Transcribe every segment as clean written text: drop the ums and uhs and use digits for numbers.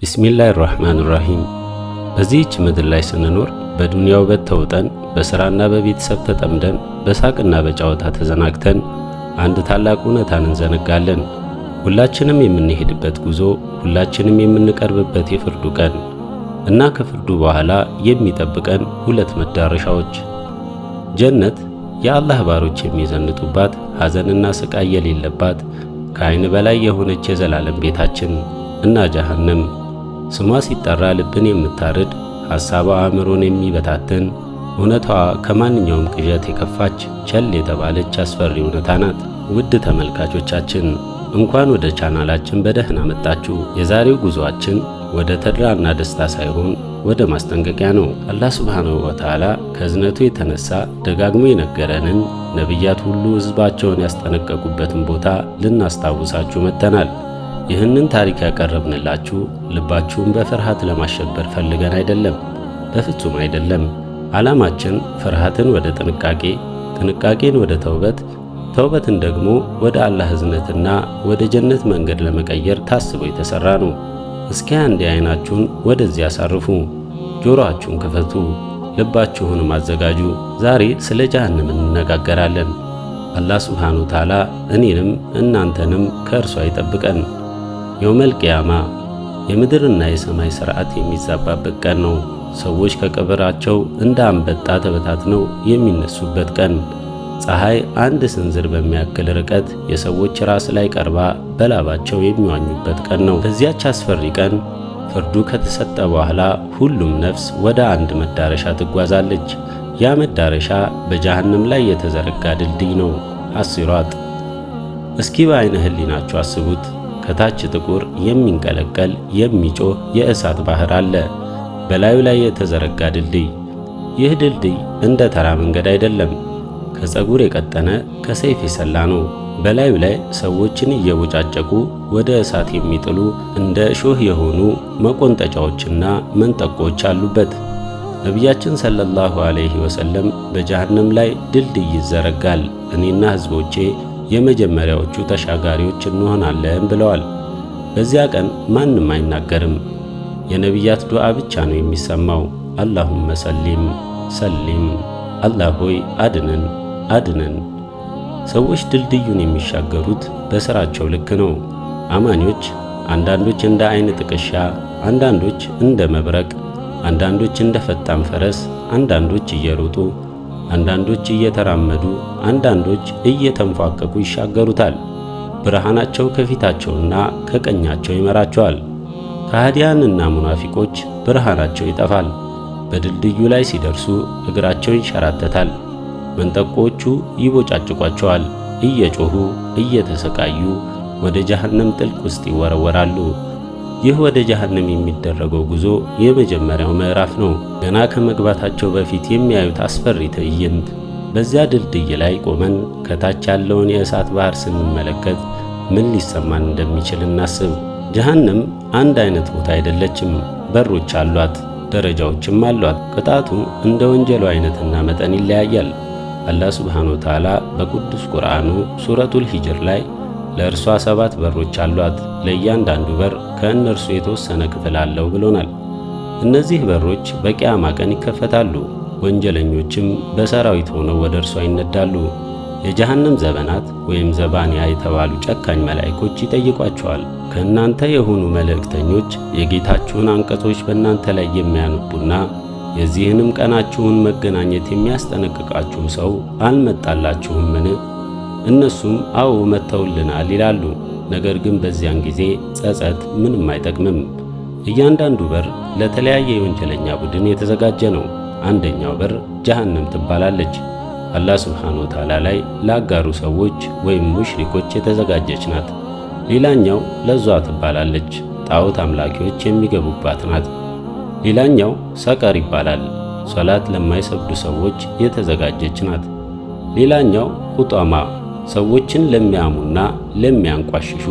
ቢስሚላሂር ረህማኒር ረሂም። በዚህች ምድር ላይ ስንኖር በዱንያ ውበት ተውጠን በሥራና በቤተሰብ ተጠምደን በሳቅና በጨዋታ ተዘናግተን አንድ ታላቅ እውነታን እንዘነጋለን። ሁላችንም የምንሄድበት ጉዞ፣ ሁላችንም የምንቀርብበት የፍርዱ ቀን እና ከፍርዱ በኋላ የሚጠብቀን ሁለት መዳረሻዎች። ጀነት የአላህ ባሮች የሚዘንጡባት፣ ሐዘንና ስቃይ የሌለባት ከዓይን በላይ የሆነች የዘላለም ቤታችን እና ጀሃነም ስሟ ሲጠራ ልብን የምታርድ ሐሳቧ አእምሮን የሚበታትን እውነቷ ከማንኛውም ቅዠት የከፋች ቸል የተባለች አስፈሪ እውነታ ናት። ውድ ተመልካቾቻችን እንኳን ወደ ቻናላችን በደህና መጣችሁ። የዛሬው ጉዞአችን ወደ ተድላና ደስታ ሳይሆን ወደ ማስጠንቀቂያ ነው። አላህ ሱብሓነሁ ወተዓላ ከእዝነቱ የተነሳ ደጋግሞ የነገረንን ነቢያት ሁሉ ሕዝባቸውን ያስጠነቀቁበትን ቦታ ልናስታውሳችሁ መጥተናል። ይህንን ታሪክ ያቀረብንላችሁ ልባችሁን በፍርሃት ለማሸበር ፈልገን አይደለም፣ በፍጹም አይደለም። ዓላማችን ፍርሃትን ወደ ጥንቃቄ፣ ጥንቃቄን ወደ ተውበት፣ ተውበትን ደግሞ ወደ አላህ እዝነትና ወደ ጀነት መንገድ ለመቀየር ታስቦ የተሰራ ነው። እስኪ አንዴ አይናችሁን ወደዚህ ያሳርፉ፣ ጆሮአችሁን ክፈቱ፣ ልባችሁንም አዘጋጁ። ዛሬ ስለ ጀሃነም እንነጋገራለን። አላህ ሱብሓነሁ ወተዓላ እኔንም እናንተንም ከእርሷ ይጠብቀን። የውመል ቂያማ የምድርና የሰማይ ሥርዓት የሚዛባበት ቀን ነው። ሰዎች ከቀብራቸው እንደ አንበጣ ተበታትነው የሚነሱበት ቀን። ፀሐይ አንድ ስንዝር በሚያክል ርቀት የሰዎች ራስ ላይ ቀርባ በላባቸው የሚዋኙበት ቀን ነው። በዚያች አስፈሪ ቀን ፍርዱ ከተሰጠ በኋላ ሁሉም ነፍስ ወደ አንድ መዳረሻ ትጓዛለች። ያ መዳረሻ በጀሃነም ላይ የተዘረጋ ድልድይ ነው፣ አሲራጥ። እስኪ በዓይነ ህሊናችሁ አስቡት። ከታች ጥቁር የሚንቀለቀል የሚጮህ የእሳት ባህር አለ፣ በላዩ ላይ የተዘረጋ ድልድይ። ይህ ድልድይ እንደ ተራ መንገድ አይደለም፣ ከፀጉር የቀጠነ ከሰይፍ የሰላ ነው። በላዩ ላይ ሰዎችን እየቦጫጨቁ ወደ እሳት የሚጥሉ እንደ እሾህ የሆኑ መቆንጠጫዎችና መንጠቆዎች አሉበት። ነቢያችን ሰለላሁ ዐለይሂ ወሰለም በጀሃነም ላይ ድልድይ ይዘረጋል፣ እኔና ሕዝቦቼ የመጀመሪያዎቹ ተሻጋሪዎች እንሆናለን ብለዋል። በዚያ ቀን ማንም አይናገርም፣ የነቢያት ዱዓ ብቻ ነው የሚሰማው። አላሁመ ሰሊም ሰሊም፣ አላህ ሆይ አድነን አድነን። ሰዎች ድልድዩን የሚሻገሩት በሥራቸው ልክ ነው። አማኞች አንዳንዶች እንደ ዓይን ጥቅሻ፣ አንዳንዶች እንደ መብረቅ፣ አንዳንዶች እንደ ፈጣን ፈረስ፣ አንዳንዶች እየሮጡ፣ አንዳንዶች እየተራመዱ፣ አንዳንዶች እየተንፏቀቁ ይሻገሩታል። ብርሃናቸው ከፊታቸውና ከቀኛቸው ይመራቸዋል። ከሃዲያንና ሙናፊቆች ብርሃናቸው ይጠፋል። በድልድዩ ላይ ሲደርሱ እግራቸው ይንሸራተታል። መንጠቆቹ ይቦጫጭቋቸዋል። እየጮኹ እየተሰቃዩ ወደ ጀሃነም ጥልቅ ውስጥ ይወረወራሉ። ይህ ወደ ጀሃነም የሚደረገው ጉዞ የመጀመሪያው ምዕራፍ ነው። ገና ከመግባታቸው በፊት የሚያዩት አስፈሪ ትዕይንት። በዚያ ድልድይ ላይ ቆመን ከታች ያለውን የእሳት ባህር ስንመለከት ምን ሊሰማን እንደሚችል እናስብ። ጀሃነም አንድ አይነት ቦታ አይደለችም። በሮች አሏት፣ ደረጃዎችም አሏት። ቅጣቱ እንደ ወንጀሉ አይነትና መጠን ይለያያል። አላህ ሱብሓነሁ ወተዓላ በቅዱስ ቁርአኑ ሱረቱል ሂጅር ላይ ለእርሷ 7 በሮች አሏት፣ ለእያንዳንዱ በር ከእነርሱ የተወሰነ ክፍል አለው ብሎናል። እነዚህ በሮች በቂያማ ቀን ይከፈታሉ። ወንጀለኞችም በሰራዊት ሆነው ወደ እርሷ ይነዳሉ። የጀሃነም ዘበናት ወይም ዘባንያ የተባሉ ጨካኝ መላእክቶች ይጠይቋቸዋል። ከእናንተ የሆኑ መልእክተኞች የጌታችሁን አንቀጾች በእናንተ ላይ የሚያነቡና የዚህንም ቀናችሁን መገናኘት የሚያስጠነቅቃችሁ ሰው አልመጣላችሁምን? እነሱም አዎ መጥተውልናል ይላሉ። ነገር ግን በዚያን ጊዜ ጸጸት ምንም አይጠቅምም። እያንዳንዱ በር ለተለያየ የወንጀለኛ ቡድን የተዘጋጀ ነው። አንደኛው በር ጀሃነም ትባላለች። አላህ ሱብሓነሁ ወተዓላ ላይ ላጋሩ ሰዎች ወይም ሙሽሪኮች የተዘጋጀች ናት። ሌላኛው ለዟ ትባላለች፣ ጣዖት አምላኪዎች የሚገቡባት ናት። ሌላኛው ሰቀር ይባላል፣ ሶላት ለማይሰግዱ ሰዎች የተዘጋጀች ናት። ሌላኛው ሁጧማ፣ ሰዎችን ለሚያሙና ለሚያንቋሽሹ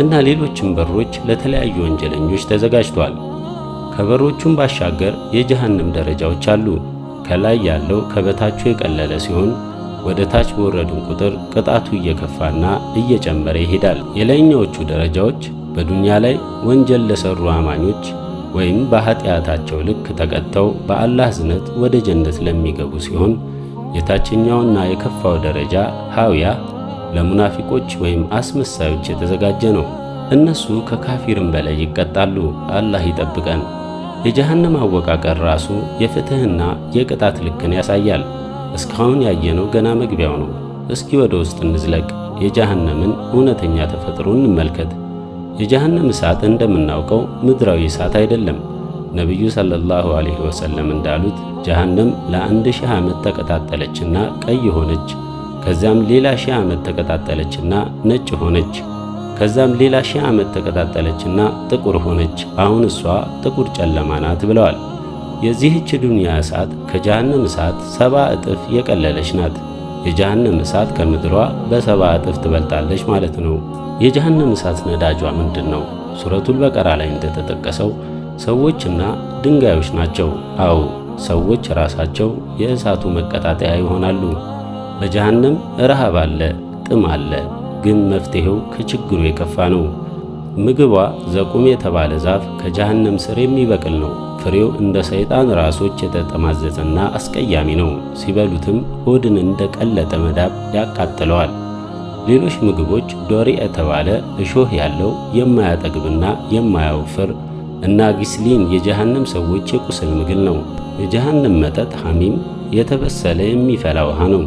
እና ሌሎችም በሮች ለተለያዩ ወንጀለኞች ተዘጋጅቷል። ከበሮቹም ባሻገር የጀሃነም ደረጃዎች አሉ። ከላይ ያለው ከበታቹ የቀለለ ሲሆን ወደ ታች በወረድን ቁጥር ቅጣቱ እየከፋና እየጨመረ ይሄዳል። የላይኛዎቹ ደረጃዎች በዱንያ ላይ ወንጀል ለሰሩ አማኞች ወይም በኃጢአታቸው ልክ ተቀጥተው በአላህ እዝነት ወደ ጀነት ለሚገቡ ሲሆን የታችኛውና የከፋው ደረጃ ሐዊያ ለሙናፊቆች ወይም አስመሳዮች የተዘጋጀ ነው። እነሱ ከካፊርም በላይ ይቀጣሉ። አላህ ይጠብቀን። የጀሃነም አወቃቀር ራሱ የፍትህና የቅጣት ልክን ያሳያል። እስካሁን ያየነው ገና መግቢያው ነው። እስኪ ወደ ውስጥ እንዝለቅ። የጀሃነምን እውነተኛ ተፈጥሮ እንመልከት። የጀሃነም እሳት እንደምናውቀው ምድራዊ እሳት አይደለም። ነቢዩ ሰለላሁ ዐለይሂ ወሰለም እንዳሉት ጀሃነም ለ1000 ዓመት ተቀጣጠለችና ቀይ ሆነች። ከዚያም ሌላ 1000 ዓመት ተቀጣጠለችና ነጭ ሆነች። ከዛም ሌላ 1000 ዓመት ተቀጣጠለችና ጥቁር ሆነች። አሁን እሷ ጥቁር ጨለማ ናት ብለዋል። የዚህች ዱንያ እሳት ከጀሃነም እሳት 70 እጥፍ የቀለለች ናት። የጀሃነም እሳት ከምድሯ በ70 እጥፍ ትበልጣለች ማለት ነው። የጀሃነም እሳት ነዳጇ ምንድን ነው? ሱረቱል በቀራ ላይ እንደተጠቀሰው ሰዎችና ድንጋዮች ናቸው። አዎ ሰዎች ራሳቸው የእሳቱ መቀጣጠያ ይሆናሉ። በጀሃነም ረሃብ አለ፣ ጥም አለ። ግን መፍትሄው ከችግሩ የከፋ ነው። ምግቧ ዘቁም የተባለ ዛፍ ከጀሃነም ስር የሚበቅል ነው። ፍሬው እንደ ሰይጣን ራሶች የተጠማዘዘና አስቀያሚ ነው። ሲበሉትም ሆድን እንደ ቀለጠ መዳብ ያቃጥለዋል። ሌሎች ምግቦች ዶሪ የተባለ እሾህ ያለው የማያጠግብና የማያወፍር እና ጊስሊን የጀሃነም ሰዎች የቁስል ምግብ ነው። የጀሃነም መጠጥ ሐሚም የተበሰለ የሚፈላ ውሃ ነው።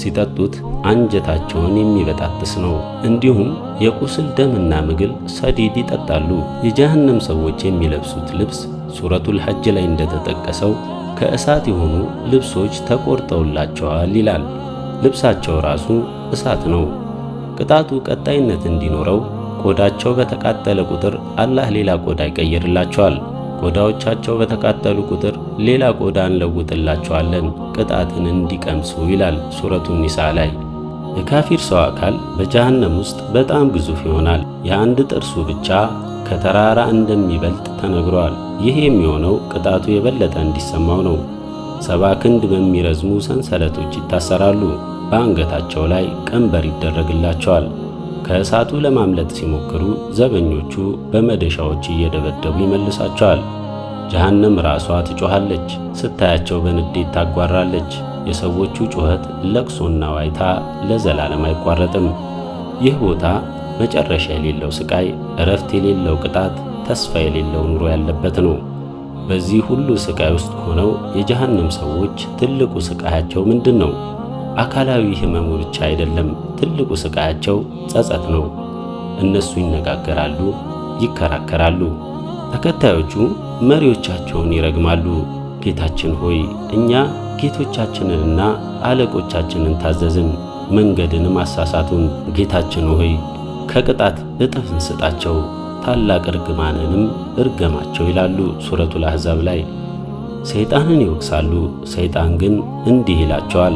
ሲጠጡት አንጀታቸውን የሚበጣጥስ ነው። እንዲሁም የቁስል ደምና ምግል ሰዲድ ይጠጣሉ። የጀሃነም ሰዎች የሚለብሱት ልብስ ሱረቱል ሐጅ ላይ እንደተጠቀሰው ከእሳት የሆኑ ልብሶች ተቆርጠውላቸዋል ይላል። ልብሳቸው ራሱ እሳት ነው። ቅጣቱ ቀጣይነት እንዲኖረው ቆዳቸው በተቃጠለ ቁጥር አላህ ሌላ ቆዳ ይቀይርላቸዋል። ቆዳዎቻቸው በተቃጠሉ ቁጥር ሌላ ቆዳ እንለውጥላቸዋለን ቅጣትን እንዲቀምሱ ይላል ሱረቱ ኒሳ ላይ። የካፊር ሰው አካል በጀሃነም ውስጥ በጣም ግዙፍ ይሆናል። የአንድ ጥርሱ ብቻ ከተራራ እንደሚበልጥ ተነግሯል። ይህ የሚሆነው ቅጣቱ የበለጠ እንዲሰማው ነው። 70 ክንድ በሚረዝሙ ሰንሰለቶች ይታሰራሉ። በአንገታቸው ላይ ቀንበር ይደረግላቸዋል። ከእሳቱ ለማምለጥ ሲሞክሩ ዘበኞቹ በመደሻዎች እየደበደቡ ይመልሳቸዋል። ጀሃነም ራሷ ትጮኻለች። ስታያቸው በንዴት ታጓራለች። የሰዎቹ ጩኸት፣ ለቅሶና ዋይታ ለዘላለም አይቋረጥም። ይህ ቦታ መጨረሻ የሌለው ስቃይ፣ እረፍት የሌለው ቅጣት፣ ተስፋ የሌለው ኑሮ ያለበት ነው። በዚህ ሁሉ ስቃይ ውስጥ ሆነው የጀሃነም ሰዎች ትልቁ ስቃያቸው ምንድን ነው? አካላዊ ህመሙ ብቻ አይደለም። ትልቁ ስቃያቸው ጸጸት ነው። እነሱ ይነጋገራሉ፣ ይከራከራሉ። ተከታዮቹ መሪዎቻቸውን ይረግማሉ። ጌታችን ሆይ እኛ ጌቶቻችንንና አለቆቻችንን ታዘዝን፣ መንገድንም አሳሳቱን። ጌታችን ሆይ ከቅጣት እጥፍ እንስጣቸው፣ ታላቅ እርግማንንም እርገማቸው ይላሉ ሱረቱል አሕዛብ ላይ። ሰይጣንን ይወቅሳሉ። ሰይጣን ግን እንዲህ ይላቸዋል፣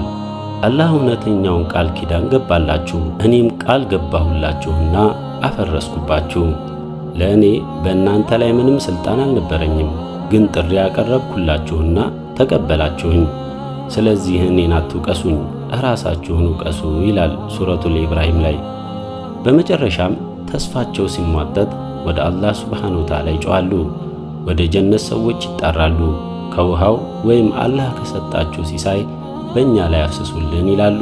አላህ እውነተኛውን ቃል ኪዳን ገባላችሁ፣ እኔም ቃል ገባሁላችሁና አፈረስኩባችሁ። ለእኔ በእናንተ ላይ ምንም ሥልጣን አልነበረኝም፣ ግን ጥሪ ያቀረብኩላችሁና ተቀበላችሁኝ። ስለዚህ እኔን አትውቀሱኝ፣ ራሳችሁን ውቀሱ ይላል ሱረቱል ኢብራሂም ላይ። በመጨረሻም ተስፋቸው ሲሟጠጥ ወደ አላህ ሱብሓነሁ ወተዓላ ይጮኻሉ። ወደ ጀነት ሰዎች ይጣራሉ። ከውሃው ወይም አላህ ከሰጣችሁ ሲሳይ በእኛ ላይ አፍስሱልን ይላሉ።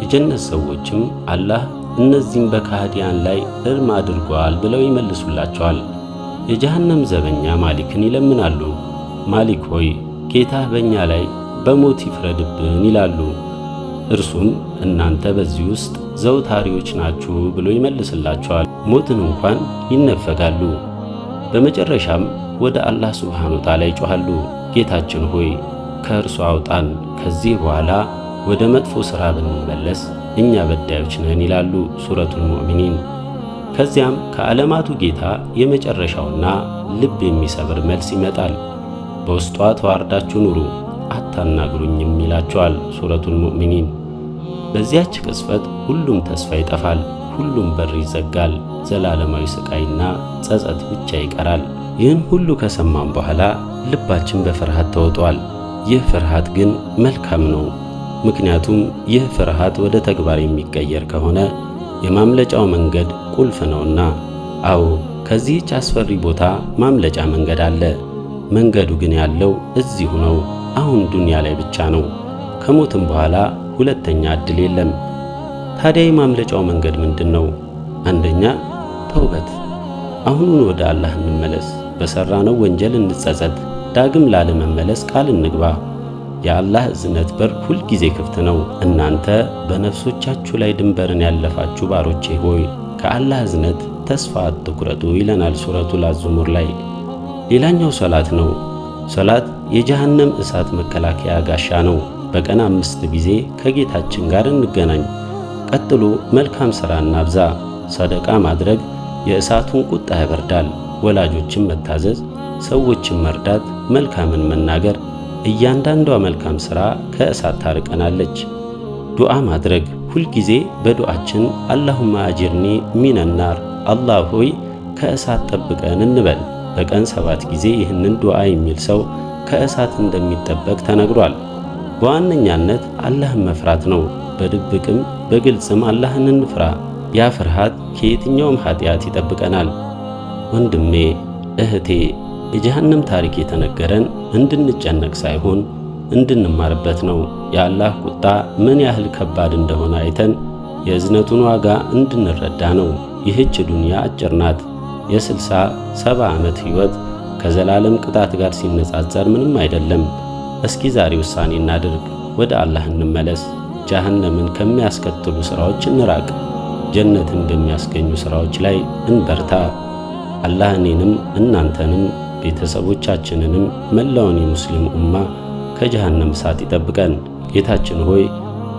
የጀነት ሰዎችም አላህ እነዚህም በካህዲያን ላይ እርም አድርጓል ብለው ይመልሱላቸዋል። የጀሃነም ዘበኛ ማሊክን ይለምናሉ። ማሊክ ሆይ ጌታህ በእኛ ላይ በሞት ይፍረድብን ይላሉ። እርሱም እናንተ በዚህ ውስጥ ዘውታሪዎች ናችሁ ብሎ ይመልስላቸዋል። ሞትን እንኳን ይነፈጋሉ። በመጨረሻም ወደ አላህ ሱብሓነሁ ወተዓላ ይጮኻሉ። ጌታችን ሆይ ከእርሱ አውጣን፣ ከዚህ በኋላ ወደ መጥፎ ሥራ ብንመለስ እኛ በዳዮች ነን ይላሉ ሱረቱል ሙእሚኒን። ከዚያም ከዓለማቱ ጌታ የመጨረሻውና ልብ የሚሰብር መልስ ይመጣል። በውስጧ ተዋርዳችሁ ኑሩ፣ አታናግሩኝም ይላቸዋል ሱረቱል ሙእሚኒን። በዚያች ቅጽበት ሁሉም ተስፋ ይጠፋል፣ ሁሉም በር ይዘጋል። ዘላለማዊ ስቃይና ጸጸት ብቻ ይቀራል። ይህን ሁሉ ከሰማም በኋላ ልባችን በፍርሃት ተውጧል። ይህ ፍርሃት ግን መልካም ነው። ምክንያቱም ይህ ፍርሃት ወደ ተግባር የሚቀየር ከሆነ የማምለጫው መንገድ ቁልፍ ነውና አዎ ከዚህች አስፈሪ ቦታ ማምለጫ መንገድ አለ። መንገዱ ግን ያለው እዚሁ ነው። አሁን ዱንያ ላይ ብቻ ነው። ከሞትም በኋላ ሁለተኛ ዕድል የለም። ታዲያ የማምለጫው መንገድ ምንድን ነው? አንደኛ ተውበት። አሁኑን ወደ አላህ እንመለስ። በሠራነው ወንጀል እንጸጸት። ዳግም ላለመመለስ ቃል እንግባ። የአላህ እዝነት በር ሁልጊዜ ክፍት ነው። እናንተ በነፍሶቻችሁ ላይ ድንበርን ያለፋችሁ ባሮቼ ሆይ ከአላህ እዝነት ተስፋ አትቁረጡ ይለናል ሱረቱል አዝሙር ላይ። ሌላኛው ሶላት ነው። ሶላት የጀሃነም እሳት መከላከያ ጋሻ ነው። በቀን 5 ጊዜ ከጌታችን ጋር እንገናኝ። ቀጥሎ መልካም ሥራ እናብዛ። ሰደቃ ማድረግ የእሳቱን ቁጣ ያበርዳል። ወላጆችን መታዘዝ፣ ሰዎችን መርዳት፣ መልካምን መናገር፣ እያንዳንዷ መልካም ሥራ ከእሳት ታርቀናለች። ዱዓ ማድረግ ሁልጊዜ በዱዓችን አላሁማ አጅርኒ ሚነናር፣ አላህ ሆይ ከእሳት ጠብቀን እንበል። በቀን 7 ጊዜ ይህንን ዱዓ የሚል ሰው ከእሳት እንደሚጠበቅ ተነግሯል። በዋነኛነት አላህን መፍራት ነው። በድብቅም በግልጽም አላህን እንፍራ። ያ ፍርሃት ከየትኛውም ኃጢአት ይጠብቀናል። ወንድሜ እህቴ፣ የጀሃነም ታሪክ የተነገረን እንድንጨነቅ ሳይሆን እንድንማርበት ነው። የአላህ ቁጣ ምን ያህል ከባድ እንደሆነ አይተን የእዝነቱን ዋጋ እንድንረዳ ነው። ይህች ዱንያ አጭር ናት። የ60-70 ዓመት ሕይወት ከዘላለም ቅጣት ጋር ሲነጻጸር ምንም አይደለም። እስኪ ዛሬ ውሳኔ እናድርግ። ወደ አላህ እንመለስ። ጀሃነምን ከሚያስከትሉ ሥራዎች እንራቅ። ጀነትን በሚያስገኙ ሥራዎች ላይ እንበርታ። አላህ እኔንም እናንተንም ቤተሰቦቻችንንም መላውን የሙስሊም ኡማ ከጀሃነም እሳት ይጠብቀን። ጌታችን ሆይ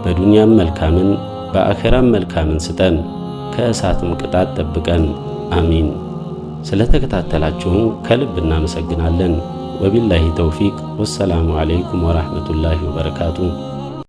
በዱንያም መልካምን በአኼራም መልካምን ስጠን፣ ከእሳትም ቅጣት ጠብቀን። አሚን። ስለተከታተላችሁን ከልብ እናመሰግናለን። ወቢላሂ ተውፊቅ። ወሰላሙ ዓለይኩም ወራህመቱላሂ ወበረካቱ።